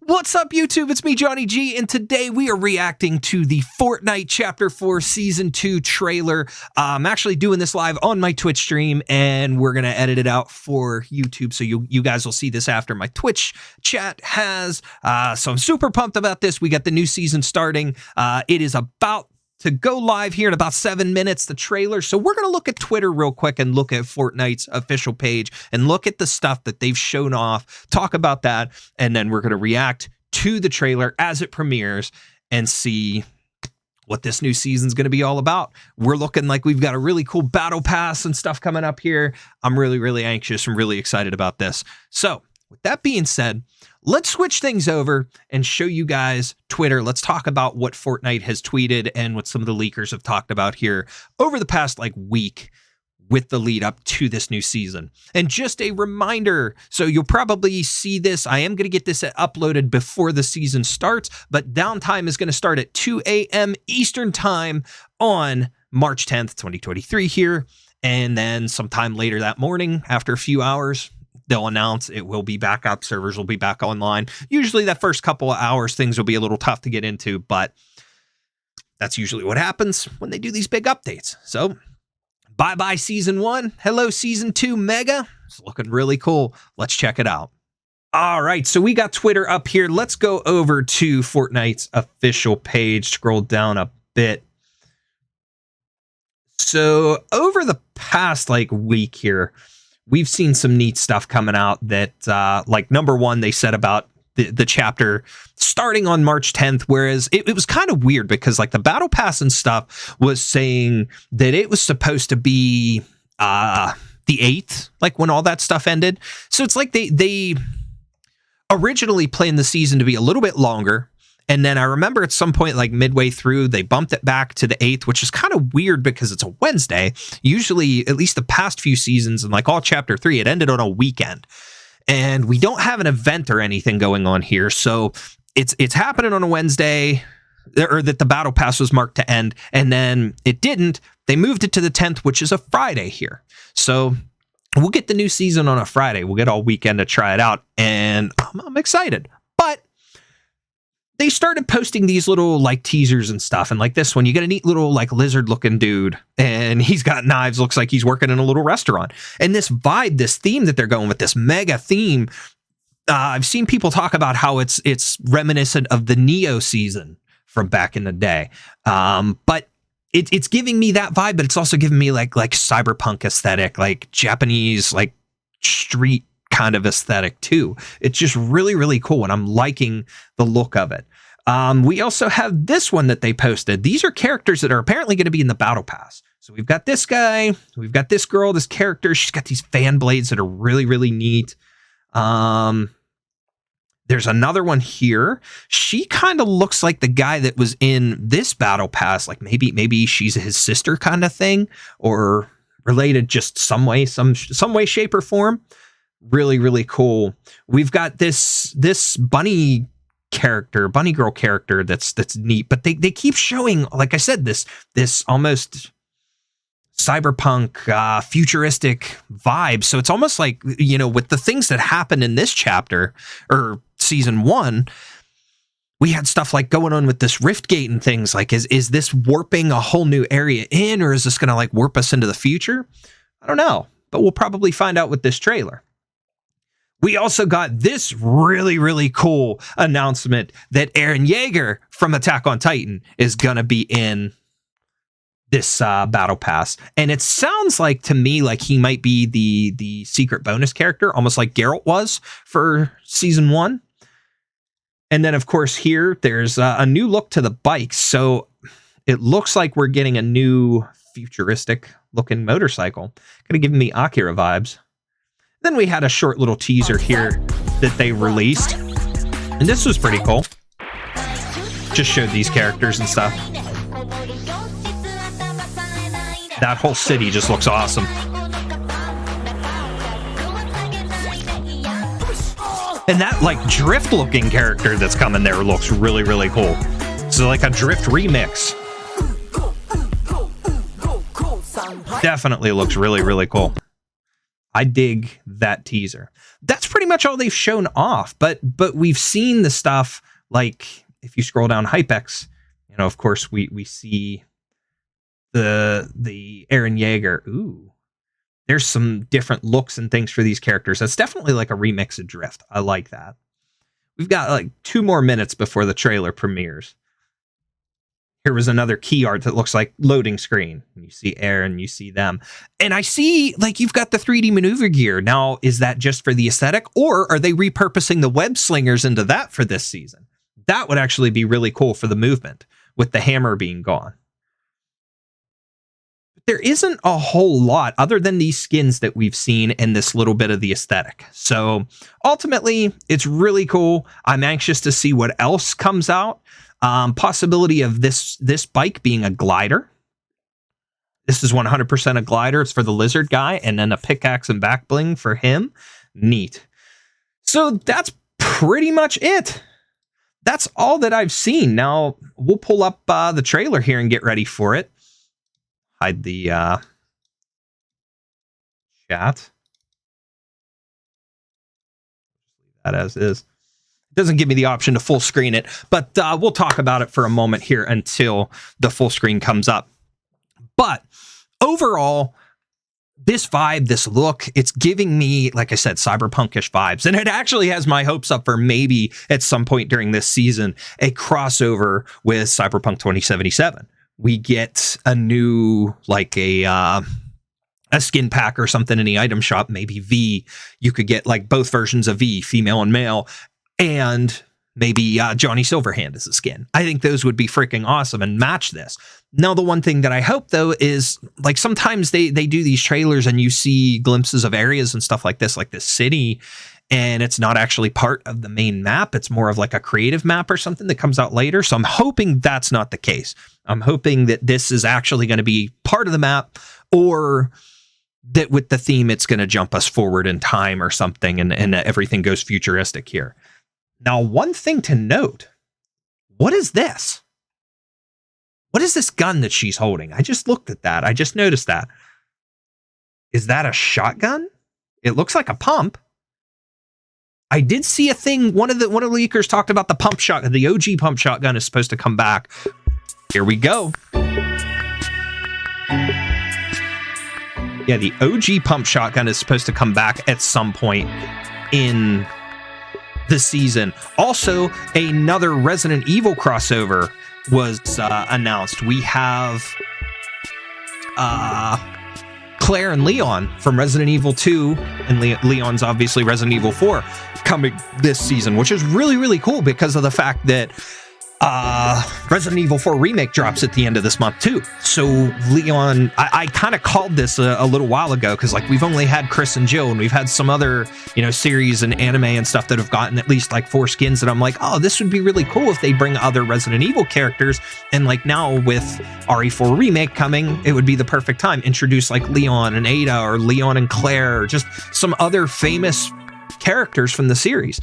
What's up, YouTube? It's me, Johnny G, and today we are reacting to the Fortnite Chapter 4 Season 2 trailer. I'm actually doing this live on my Twitch stream, and we're going to edit it out for YouTube, so you guys will see this after my Twitch chat has. So I'm super pumped about this. We got the new season starting. It is about to go live here in about 7 minutes, the trailer. So we're going to look at Twitter real quick and look at Fortnite's official page and look at the stuff that they've shown off, talk about that, and then we're going to react to the trailer as it premieres and see what this new season's going to be all about. We're looking like we've got a really cool battle pass and stuff coming up here. I'm really anxious and really excited about this. So with that being said, let's switch things over and show you guys Twitter. Let's talk about what Fortnite has tweeted and what some of the leakers have talked about here over the past week with the lead up to this new season. And just a reminder, so you'll probably see this. I am going to get this uploaded before the season starts, but downtime is going to start at 2 a.m. Eastern time on March 10th, 2023 here. And then sometime later that morning, after a few hours, they'll announce it will be back up. Servers will be back online. Usually that first couple of hours, things will be a little tough to get into, but that's usually what happens when they do these big updates. So bye-bye Season 1. Hello, Season 2 Mega. It's looking really cool. Let's check it out. All right, so we got Twitter up here. Let's go over to Fortnite's official page. Scroll down a bit. So over the past week here, we've seen some neat stuff coming out that, number one, they said about the chapter starting on March 10th, whereas it was kind of weird because the battle pass and stuff was saying that it was supposed to be the 8th, when all that stuff ended. So it's they originally planned the season to be a little bit longer. And then I remember at some point, midway through, they bumped it back to the 8th, which is kind of weird because it's a Wednesday. Usually, at least the past few seasons, and all Chapter 3, it ended on a weekend. And we don't have an event or anything going on here. So it's happening on a Wednesday, or that the Battle Pass was marked to end. And then it didn't. They moved it to the 10th, which is a Friday here. So we'll get the new season on a Friday. We'll get all weekend to try it out. And I'm excited. But they started posting these little teasers and stuff. And this one, you get a neat little lizard looking dude and he's got knives. Looks like he's working in a little restaurant. And this vibe, this theme that they're going with, this mega theme, I've seen people talk about how it's reminiscent of the Neo season from back in the day. But it's giving me that vibe, but it's also giving me like cyberpunk aesthetic, Japanese, street kind of aesthetic too. It's just really cool, and I'm liking the look of it. We also have this one that they posted. These are characters that are apparently going to be in the battle pass. So we've got this guy, we've got this girl, this character. She's got these fan blades that are really neat. There's another one here. She kind of looks like the guy that was in this battle pass. Maybe she's his sister kind of thing, or related just some way, shape or form. Really cool. We've got this bunny girl character that's neat, but they keep showing, like I said, this almost cyberpunk futuristic vibe. So it's almost with the things that happen in this chapter or Season 1, we had stuff going on with this rift gate and things. Is this warping a whole new area in, or is this gonna warp us into the future? I don't know, but we'll probably find out with this trailer. We also got this really cool announcement that Eren Yeager from Attack on Titan is going to be in this battle pass. And it sounds to me he might be the secret bonus character, almost like Geralt was for Season 1. And then, of course, here, there's a new look to the bikes. So it looks like we're getting a new futuristic looking motorcycle. Kind of giving me Akira vibes. Then we had a short little teaser here that they released, and this was pretty cool. Just showed these characters and stuff. That whole city just looks awesome. And that drift looking character that's coming there looks really cool. So a drift remix. Definitely looks really cool. I dig that teaser. that's pretty much all they've shown off. But we've seen the stuff, like if you scroll down Hypex, you know, of course we see the Eren Yeager. Ooh, there's some different looks and things for these characters. That's definitely like a remix of Drift. I like that. We've got like 2 more minutes before the trailer premieres. Here was another key art that looks like loading screen. You see Eren, you see them. And I see, like, you've got the 3D maneuver gear. Now, is that just for the aesthetic, or are they repurposing the web slingers into that for this season? That would actually be really cool for the movement, with the hammer being gone. There isn't a whole lot other than these skins that we've seen and this little bit of the aesthetic. So ultimately, it's really cool. I'm anxious to see what else comes out. Possibility of this bike being a glider. This is 100% a glider. It's for the lizard guy, and then a pickaxe and back bling for him. Neat. So that's pretty much it. That's all that I've seen. Now we'll pull up the trailer here and get ready for it. Hide the chat. That as is. Doesn't give me the option to full screen it, but we'll talk about it for a moment here until the full screen comes up. But overall, this vibe, this look, it's giving me, like I said, cyberpunkish vibes. And it actually has my hopes up for maybe at some point during this season, a crossover with Cyberpunk 2077. We get a new, like a skin pack or something in the item shop, maybe V. You could get like both versions of V, female and male. And maybe Johnny Silverhand as a skin. I think those would be freaking awesome and match this. Now, the one thing that I hope, though, is like sometimes they do these trailers and you see glimpses of areas and stuff like this city, and it's not actually part of the main map. It's more of like a creative map or something that comes out later. So I'm hoping that's not the case. I'm hoping that this is actually going to be part of the map, or that with the theme, it's going to jump us forward in time or something, and everything goes futuristic here. Now, one thing to note, what is this? What is this gun that she's holding? I just looked at that. I just noticed that. Is that a shotgun? It looks like a pump. I did see a thing. One of the leakers talked about the pump shotgun. The OG pump shotgun is supposed to come back. Here we go. Yeah, the OG pump shotgun is supposed to come back at some point in the season. Also, another Resident Evil crossover was announced. We have Claire and Leon from Resident Evil 2, and Leon's obviously Resident Evil 4 coming this season, which is really, really cool because of the fact that Resident Evil 4 Remake drops at the end of this month too. So Leon, I kind of called this a little while ago, because like we've only had Chris and Jill, and we've had some other, you know, series and anime and stuff that have gotten at least like 4 skins, and I'm like, oh, this would be really cool if they bring other Resident Evil characters. And like now with RE4 Remake coming, it would be the perfect time. Introduce like Leon and Ada, or Leon and Claire, or just some other famous characters from the series.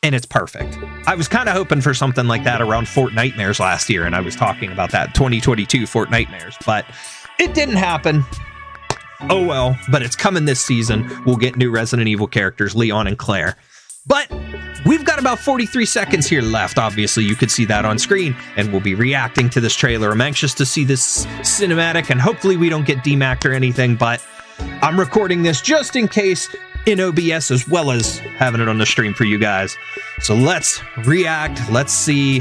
And it's perfect. I was kind of hoping for something like that around Fortnitemares last year, and I was talking about that 2022 Fortnitemares, but it didn't happen. Oh well, but it's coming this season. We'll get new Resident Evil characters, Leon and Claire. But we've got about 43 seconds here left. Obviously, you could see that on screen, and we'll be reacting to this trailer. I'm anxious to see this cinematic, and hopefully we don't get demacked or anything, but I'm recording this just in case in OBS, as well as having it on the stream for you guys. So let's react. Let's see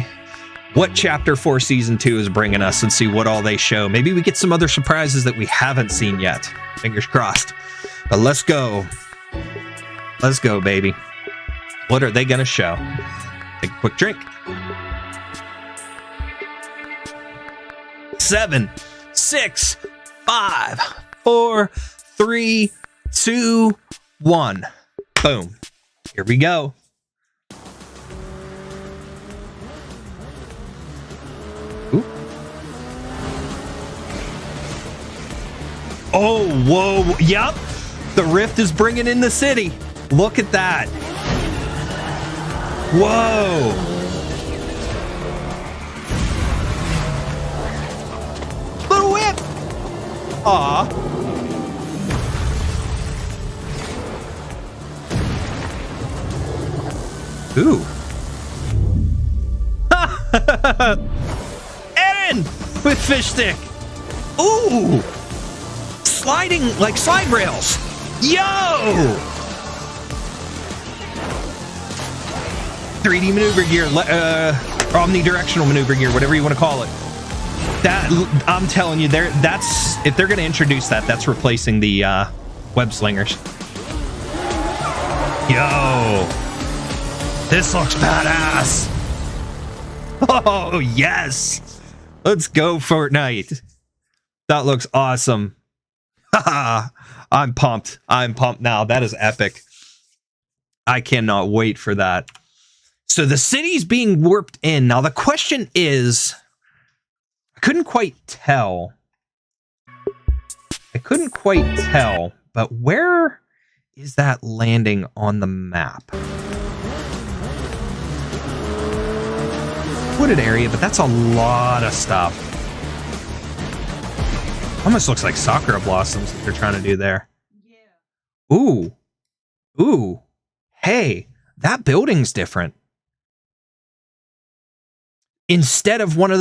what Chapter 4 Season 2 is bringing us, and see what all they show. Maybe we get some other surprises that we haven't seen yet. Fingers crossed. But let's go. Let's go, baby. What are they going to show? Take a quick drink. 7, 6, 5, 4, 3, 2, 1. Boom. Here we go. Ooh. Oh, whoa. Yep. The rift is bringing in the city. Look at that. Whoa. Little whip. Aw. Ooh. Aaron with fish stick. Ooh. Sliding like slide rails. Yo! 3D maneuver gear, omnidirectional maneuver gear, whatever you want to call it. That, I'm telling you, if they're going to introduce that, that's replacing the web slingers. Yo! This looks badass! Oh, yes! Let's go, Fortnite. That looks awesome. Haha! I'm pumped. I'm pumped now. That is epic. I cannot wait for that. So the city's being warped in. Now the question is, I couldn't quite tell, but where is that landing on the map? Wooded area, but that's a lot of stuff. Almost looks like sakura blossoms that they're trying to do there. Yeah. Ooh. Ooh. Hey, that building's different. Instead of one of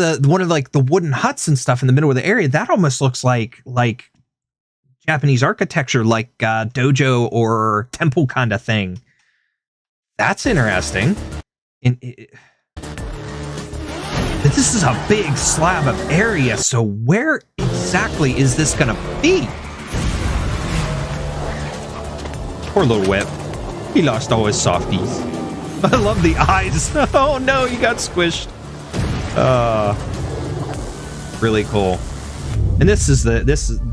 like the wooden huts and stuff in the middle of the area, that almost looks like Japanese architecture, like dojo or temple kind of thing. That's interesting. This is a big slab of area, so where exactly is this gonna be? Poor little whip. He lost all his softies. I love the eyes. Oh no, you got squished. Really cool. And this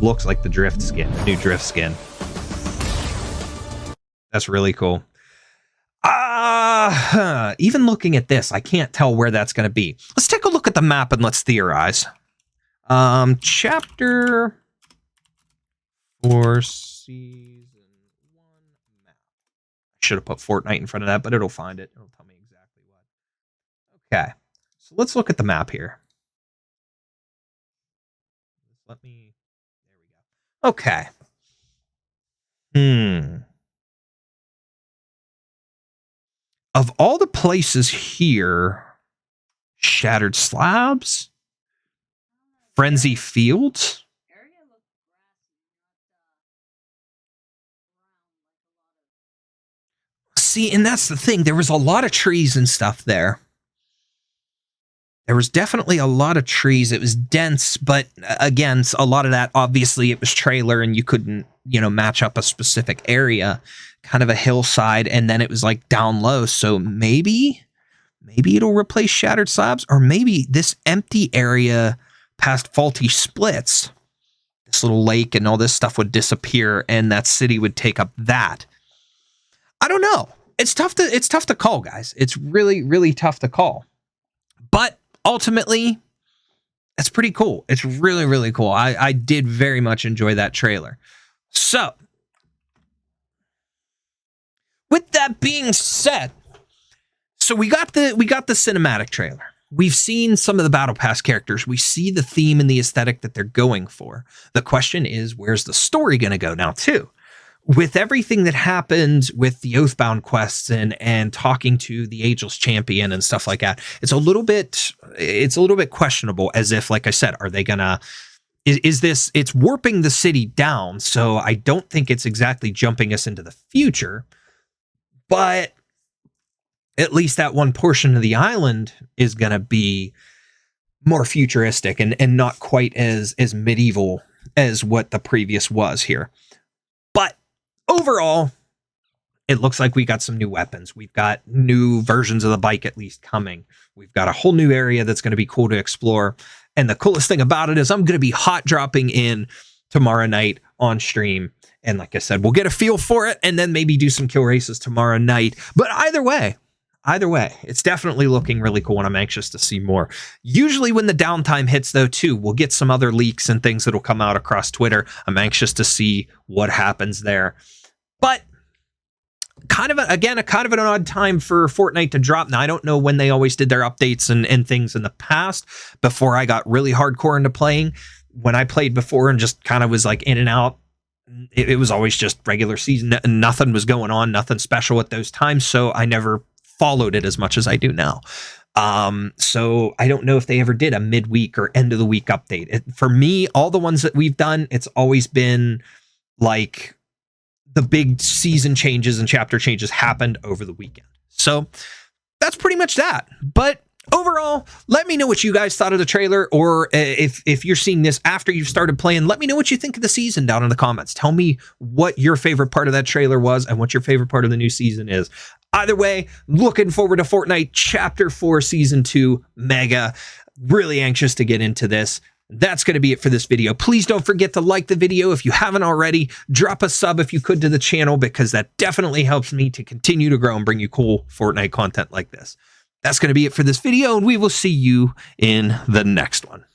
looks like the drift skin, the new drift skin. That's really cool. Even looking at this, I can't tell where that's going to be. Let's take a look at the map and let's theorize. Chapter 4 Season 1 map. I should have put Fortnite in front of that, but it'll find it. It'll tell me exactly what. Okay, so let's look at the map here. There we go. Okay. Of all the places here, Shattered Slabs, Frenzy Fields. See, and that's the thing. There was a lot of trees and stuff there. There was definitely a lot of trees. It was dense, but again, a lot of that, obviously, it was trailer and you couldn't, match up a specific area. Kind of a hillside, and then it was like down low. So maybe it'll replace Shattered Slabs, or maybe this empty area past Faulty Splits, this little lake and all this stuff would disappear, and that city would take up that. I don't know. It's tough to call, guys. It's really, really tough to call. But ultimately, it's pretty cool. It's really, really cool. I did very much enjoy that trailer. So, with that being said, so we got the cinematic trailer. We've seen some of the Battle Pass characters. We see the theme and the aesthetic that they're going for. The question is, where's the story going to go now, too? With everything that happened with the Oathbound quests and talking to the Ageless Champion and stuff like that, it's a little bit questionable, as if, like I said, are they gonna, is this, it's warping the city down, so I don't think it's exactly jumping us into the future, but at least that one portion of the island is gonna be more futuristic and not quite as medieval as what the previous was here. But overall, it looks like we got some new weapons. We've got new versions of the bike at least coming. We've got a whole new area that's going to be cool to explore. And the coolest thing about it is I'm going to be hot dropping in tomorrow night on stream. And like I said, we'll get a feel for it and then maybe do some kill races tomorrow night. But either way, it's definitely looking really cool and I'm anxious to see more. Usually when the downtime hits though too, we'll get some other leaks and things that'll come out across Twitter. I'm anxious to see what happens there. But kind of an odd time for Fortnite to drop. Now, I don't know when they always did their updates and things in the past before I got really hardcore into playing. When I played before and just kind of was like in and out, it was always just regular season. Nothing was going on, nothing special at those times. So I never followed it as much as I do now. So I don't know if they ever did a midweek or end of the week update. For me, all the ones that we've done, it's always been like the big season changes and chapter changes happened over the weekend. So that's pretty much that. But overall, let me know what you guys thought of the trailer, or if you're seeing this after you've started playing, let me know what you think of the season down in the comments. Tell me what your favorite part of that trailer was and what your favorite part of the new season is. Either way, looking forward to Fortnite Chapter 4 Season 2 Mega. Really anxious to get into this. That's going to be it for this video. Please don't forget to like the video if you haven't already. Drop a sub if you could to the channel, because that definitely helps me to continue to grow and bring you cool Fortnite content like this. That's going to be it for this video, and we will see you in the next one.